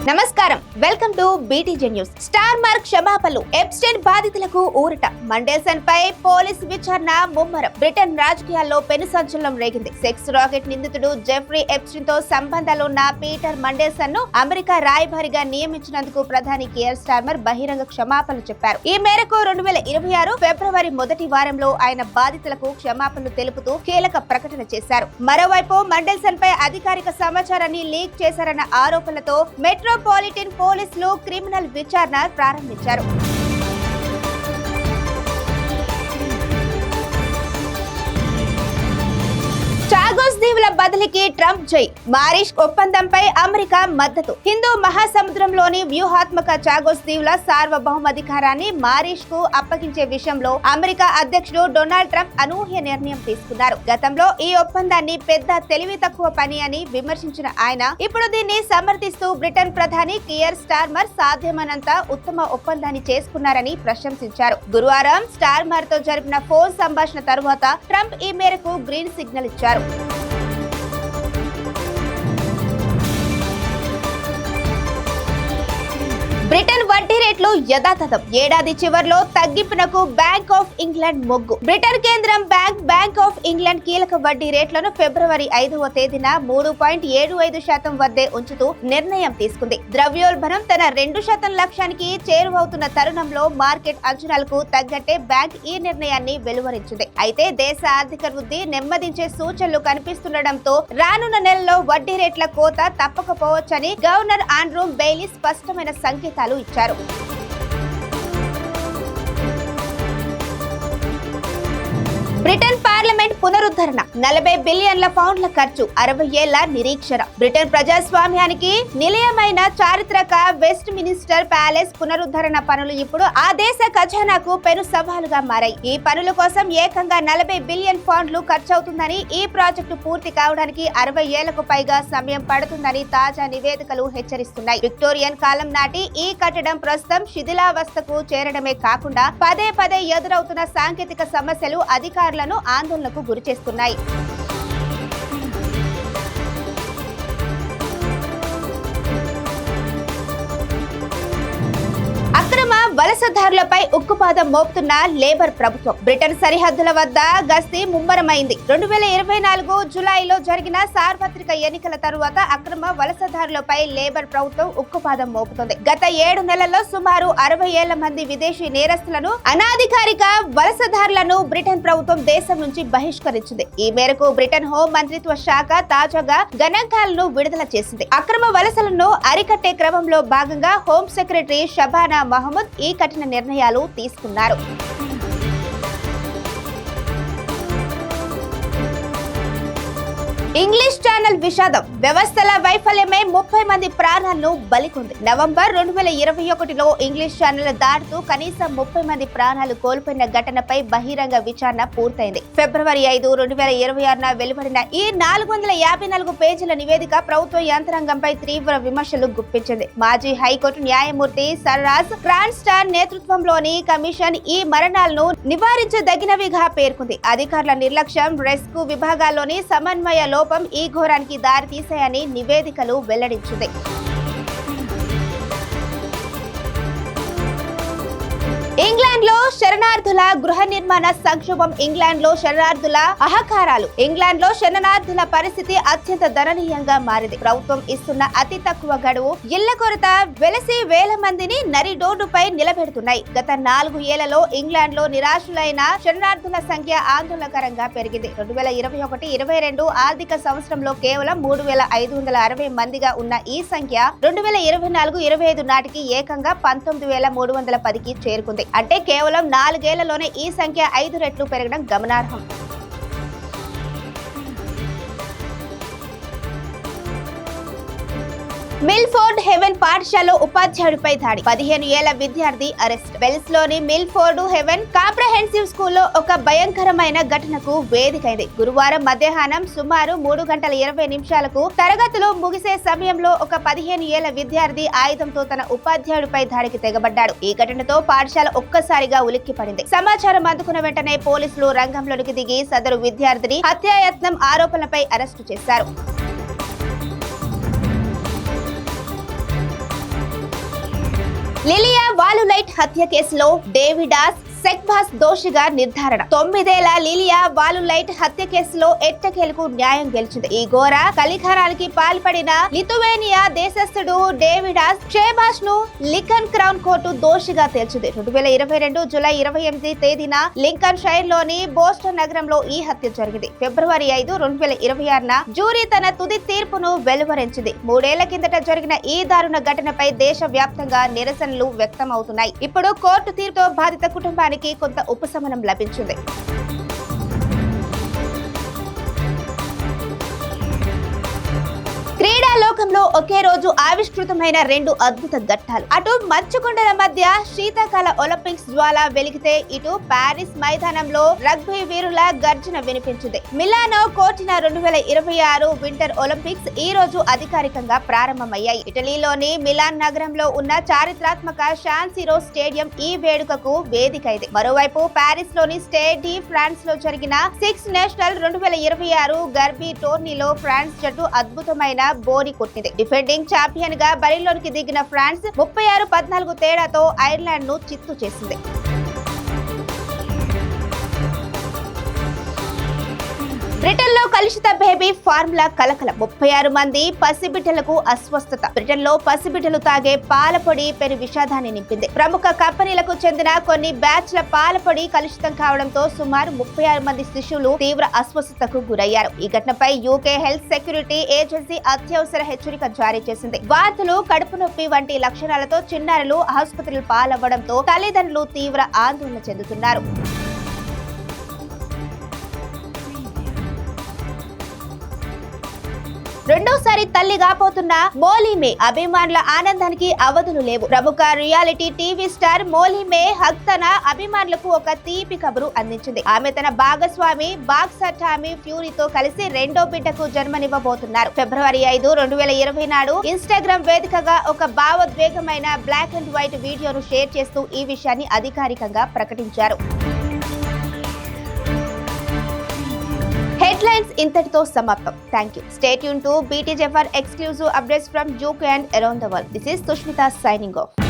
నమస్కారం, welcome to BTG news. Star mark క్షమాపణలు, Epstein బాధితులకు ఊరట. మండేసన్ పై పోలీస్ విచారణ ముమ్మరం. బ్రిటన్ రాజకీయాల్లో పెను సంచలనం రేగింది. సెక్స్ రాకెట్ నిందితుడు జెఫ్రీ ఎప్స్టైన్ తో సంబంధాలున్న పీటర్ మండేసన్ ను అమెరికా రాయబారిగా నియమించినందుకు ప్రధాని కియర్ స్టార్మర్ బహిరంగ క్షమాపణలు చెప్పారు. ఈ మేరకు 2026 ఫిబ్రవరి మొదటి వారంలో ఆయన బాధితులకు క్షమాపణలు తెలుపుతూ కీలక ప్రకటన చేశారు. మరోవైపు మండేసన్ పై అధికారిక సమాచారాన్ని లీక్ చేశారన్న ఆరోపణలతో మెట్రోపాలిటన్ పోలీసులు క్రిమినల్ విచారణ ప్రారంభించారు. చాగోస్ దీవుల బదిలీకి ట్రంప్ జై. మారిష్ ఒప్పందంపై అమెరికా మద్దతు. హిందూ మహాసముద్రంలోని వ్యూహాత్మక చాగోస్ దీవుల సార్వభౌమాధికారాన్ని మారిష్ కు అప్పగించే విషయంలో అమెరికా అధ్యక్షుడు డొనాల్డ్ ట్రంప్ అనూహ్య నిర్ణయం తీసుకున్నారు. గతంలో ఈ ఒప్పందాన్ని పెద్ద తెలివి తక్కువ పని అని విమర్శించిన ఆయన ఇప్పుడు దీన్ని సమర్థిస్తూ బ్రిటన్ ప్రధాని కియర్ స్టార్మర్ సాధ్యమైనంత ఉత్తమ ఒప్పందాన్ని చేసుకున్నారని ప్రశంసించారు. గురువారం స్టార్మర్ తో జరిపిన ఫోన్ సంభాషణ తరువాత ట్రంప్ ఈ మేరకు గ్రీన్ సిగ్నల్ ఇచ్చారు. బ్రిటన్ వడ్డీ రేట్లు యథాతథం. ఏడాది చివర్లో తగ్గింపునకు బ్యాంక్ ఆఫ్ ఇంగ్లాండ్ మొగ్గు. బ్రిటన్ కేంద్రం బ్యాంక్ ఆఫ్ ఇంగ్లాండ్ కీలక వడ్డీ రేట్లను ఫిబ్రవరి 5వ తేదీన 3.75% వద్దే ఉంచుతూ నిర్ణయం తీసుకుంది. ద్రవ్యోల్బణం తన 2% లక్ష్యానికి చేరువవుతున్న తరుణంలో మార్కెట్ అంచనాలకు తగ్గట్టే బ్యాంక్ ఈ నిర్ణయాన్ని వెలువరించింది. అయితే దేశ ఆర్థిక వృద్ధి నెమ్మదించే సూచనలు కనిపిస్తుండటంతో రానున్న నెలలో వడ్డీ రేట్ల కోత తప్పకపోవచ్చని గవర్నర్ ఆండ్రూ బెయిలీ స్పష్టమైన సంకేతాలు ఇచ్చారు. బ్రిటన్ పార్లమెంట్ పునరుద్ధరణ. 40 బిలియన్ల పౌండ్ల ఖర్చు, 60 ఏళ్ల నిరీక్షణ. బ్రిటన్ ప్రజాస్వామ్యానికి నిలయమైన చారిత్రక వెస్ట్ మినిస్టర్ ప్యాలెస్ పునరుద్ధరణ పనులు ఇప్పుడు ఆ దేశ ఖజానాకు పెను సవాలుగా మారాయి. ఈ పనుల కోసం ఏకంగా 40 బిలియన్ పౌండ్లు ఖర్చవుతుందని, ఈ ప్రాజెక్టు పూర్తి కావడానికి 60 ఏళ్లకు పైగా సమయం పడుతుందని తాజా నివేదికలు హెచ్చరిస్తున్నాయి. విక్టోరియన్ కాలం నాటి ఈ కట్టడం ప్రస్తుతం శిథిలావస్థకు చేరడమే కాకుండా పదే పదే ఎదురవుతున్న సాంకేతిక సమస్యలు అధికారులను ఆందోళనకు గురిచేస్తున్నాయి. వలసదారులపై ఉక్కుపాదం మోపుతున్న లేబర్ ప్రభుత్వం. బ్రిటన్ సరిహద్దుల వద్ద గస్తీ ముమ్మరమైంది. 2024 జులైలో జరిగిన సార్వత్రిక ఎన్నికల తరువాత అక్రమ వలసదారులపై లేబర్ ప్రభుత్వం ఉక్కుపాదం మోపుతుంది. గత 7 నెలల్లో సుమారు 60 ఏళ్ల మంది విదేశీ నేరస్తులను, అనాధికారిక వలసదారులను బ్రిటన్ ప్రభుత్వం దేశం నుంచి బహిష్కరించింది. ఈ మేరకు బ్రిటన్ హోం మంత్రిత్వ శాఖ తాజాగా గణాంకాలను విడుదల చేసింది. అక్రమ వలసలను అరికట్టే క్రమంలో భాగంగా హోం సెక్రటరీ షబానా మహమ్మద్ ఈ కఠిన నిర్ణయాలు తీసుకున్నారు. ఇంగ్లీష్ ఛానల్ విషాదం. వ్యవస్థల వైఫల్యమే 30 మంది ప్రాణాలను బలికొంది. నవంబర్ 2021లో ఇంగ్లీష్ ఛానల్ దాటుతూ కనీసం 30 మంది ప్రాణాలు కోల్పోయిన ఘటనపై బహిరంగ విచారణ పూర్తయింది. ఫిబ్రవరి 5, 2026న వెలువడిన ఈ 454 పేజీల నివేదిక ప్రభుత్వ యంత్రాంగంపై తీవ్ర విమర్శలు గుప్పించింది. మాజీ హైకోర్టు న్యాయమూర్తి సర్ రాజ్ క్రాన్స్టాన్ నేతృత్వంలోని కమిషన్ ఈ మరణాలను నివారించదగినవిగా పేర్కొంది. అధికారుల నిర్లక్ష్యం, రెస్క్యూ విభాగాల్లోని సమన్వయ లోపం ఈ ఘోరానికి దారి తీశాయని నివేదికలు వెల్లడించింది. ఇంగ్లాండ్ లో శరణార్థుల గృహ నిర్మాణ సంక్షోభం. ఇంగ్లాండ్ లో శరణార్థుల అహకారాలు. ఇంగ్లాండ్ లో శరణార్థుల పరిస్థితి అత్యంత దయనీయంగా మారింది. ప్రభుత్వం ఇస్తున్న అతి తక్కువ గడువు, ఇళ్ల కొరత వెలసి వేల మందిని నరిడోడ్డుపై నిలబెడుతున్నాయి. గత 4 ఏళ్లలో ఇంగ్లాండ్ లో నిరాశులైన శరణార్థుల సంఖ్య ఆందోళనకరంగా పెరిగింది. 2021-22 ఆర్థిక సంవత్సరంలో కేవలం 3560 మందిగా ఉన్న ఈ సంఖ్య 2024-25 నాటికి ఏకంగా 19310కి చేరుకుంది. అంటే కేవలం 4 ఏళ్లలోనే ఈ సంఖ్య 5 రెట్లు పెరగడం గమనార్హం. మిల్ఫోర్డ్ హెవెన్ పాఠశాలలో ఉపాధ్యాయుడిపై దాడి. 15 ఏళ్ల విద్యార్థి అరెస్ట్. వెల్స్ లోని మిల్ఫోర్డ్ హెవెన్ కాంప్రహెన్సివ్ స్కూల్లో ఒక భయంకరమైన ఘటనకు వేదికైంది. గురువారం మధ్యాహ్నం సుమారు 3:20 తరగతులు ముగిసే సమయంలో ఒక 15 ఏళ్ల విద్యార్థి ఆయుధంతో తన ఉపాధ్యాయుడిపై దాడికి తెగబడ్డాడు. ఈ ఘటనతో పాఠశాల ఒక్కసారిగా ఉలిక్కిపడింది. సమాచారం అందుకున్న వెంటనే పోలీసులు రంగంలోకి దిగి సదరు విద్యార్థిని హత్యాయత్నం ఆరోపణలపై అరెస్టు చేశారు. లిలియా వాలులైట్ హత్య కేసులో డేవిడాస్ సెక్బాస్ దోషిగా నిర్ధారణ. 9 ఏళ్ల లిలియా వాలులైట్ హత్య కేసులో ఎట్టకేలకు న్యాయం గెలిచింది. ఈ ఘోర కలిఖానానికి పాల్పడిన లిథువేనియా దేశస్థుడు డేవిడాస్ షేబాస్ ను లింకన్ క్రౌన్ కోర్టు దోషిగా తేల్చింది. 2022 జూలై 28 తేదీన లింకన్ షైర్ లోని బోస్టన్ నగరంలో ఈ హత్య జరిగింది. ఫిబ్రవరి 5, 2026న జ్యూరీ తన తుది తీర్పును వెలువరించింది. 3 ఏళ్ల కిందట జరిగిన ఈ దారుణ ఘటనపై దేశ వ్యాప్తంగా నిరసనలు వ్యక్తమవుతున్నాయి. ఇప్పుడు కోర్టు తీర్పుతో బాధిత కుటుంబానికి కొంత ఉపశమనం లభించింది. క్రీడా లోకంలో ఒకే రోజు ఆవిష్కృతమైన 2 అద్భుత ఘట్టాలు. అటు మంచుకొండల మధ్య శీతాకాల ఒలింపిక్స్ జ్వాల వెలిగితే, ఇటు పారిస్ మైదానంలో రగ్బీ వీరుల గర్జన వినిపించింది. మిలానో కోర్టిన 2026 వింటర్ ఒలింపిక్స్ ఈ రోజు అధికారికంగా ప్రారంభమయ్యాయి. ఇటలీలోని మిలాన్ నగరంలో ఉన్న చారిత్రాత్మక శాన్సిరో స్టేడియం ఈ వేడుకకు వేదికైంది. మరోవైపు పారిస్ లోని స్టేడ్ డి ఫ్రాన్స్ లో జరిగిన 6 నేషనల్ 2026 గర్బీ టోర్నీలో ఫ్రాన్స్ జట్టు అద్భుతమైన బోని కొట్టింది. డిఫెండింగ్ ఛాంపియన్ గా బరిలోనికి దిగిన ఫ్రాన్స్ 36-14 తేడాతో ఐర్లాండ్ ను చిత్తు చేసింది. బ్రిటన్ లో కలుషిత బేబీ ఫార్ములా కలకలం. 36 మంది పసిబిడ్డలకు అస్వస్థత. బ్రిటన్ లో పసిబిడ్డలు తాగే పాలపొడి పెను విషాదాన్ని నింపింది. ప్రముఖ కంపెనీలకు చెందిన కొన్ని బ్యాచ్ల పాలపొడి కలుషితం కావడంతో సుమారు 36 మంది శిశువులు తీవ్ర అస్వస్థతకు గురయ్యారు. ఈ ఘటనపై యూకే హెల్త్ సెక్యూరిటీ ఏజెన్సీ అత్యవసర హెచ్చరిక జారీ చేసింది. వాంతులు, కడుపు నొప్పి వంటి లక్షణాలతో చిన్నారులు ఆసుపత్రులు పాలవ్వడంతో తల్లిదండ్రులు తీవ్ర ఆందోళన చెందుతున్నారు. రెండోసారి తల్లి కాబోతున్న మోలీమే అభిమానుల ఆనందానికి అవధులు లేవు. ప్రముఖ రియాలిటీ టీవీ స్టార్ మోలీమే హక్ తన అభిమానులకు ఒక తీపి కబురు అందించింది. ఆమె తన భాగస్వామి బాక్సర్ టామీ ఫ్యూరీతో కలిసి రెండో బిడ్డకు జన్మనివ్వబోతున్నారు. ఫిబ్రవరి 5, 2020 నాడు ఇన్స్టాగ్రామ్ వేదికగా ఒక భావోద్వేగమైన బ్లాక్ అండ్ వైట్ వీడియోను షేర్ చేస్తూ ఈ విషయాన్ని అధికారికంగా ప్రకటించారు. Headlines ఇంతటితో సమాప్తం. Thank you. Stay tuned to BTJ for exclusive updates from UK and around the world. This is Sushmita signing off.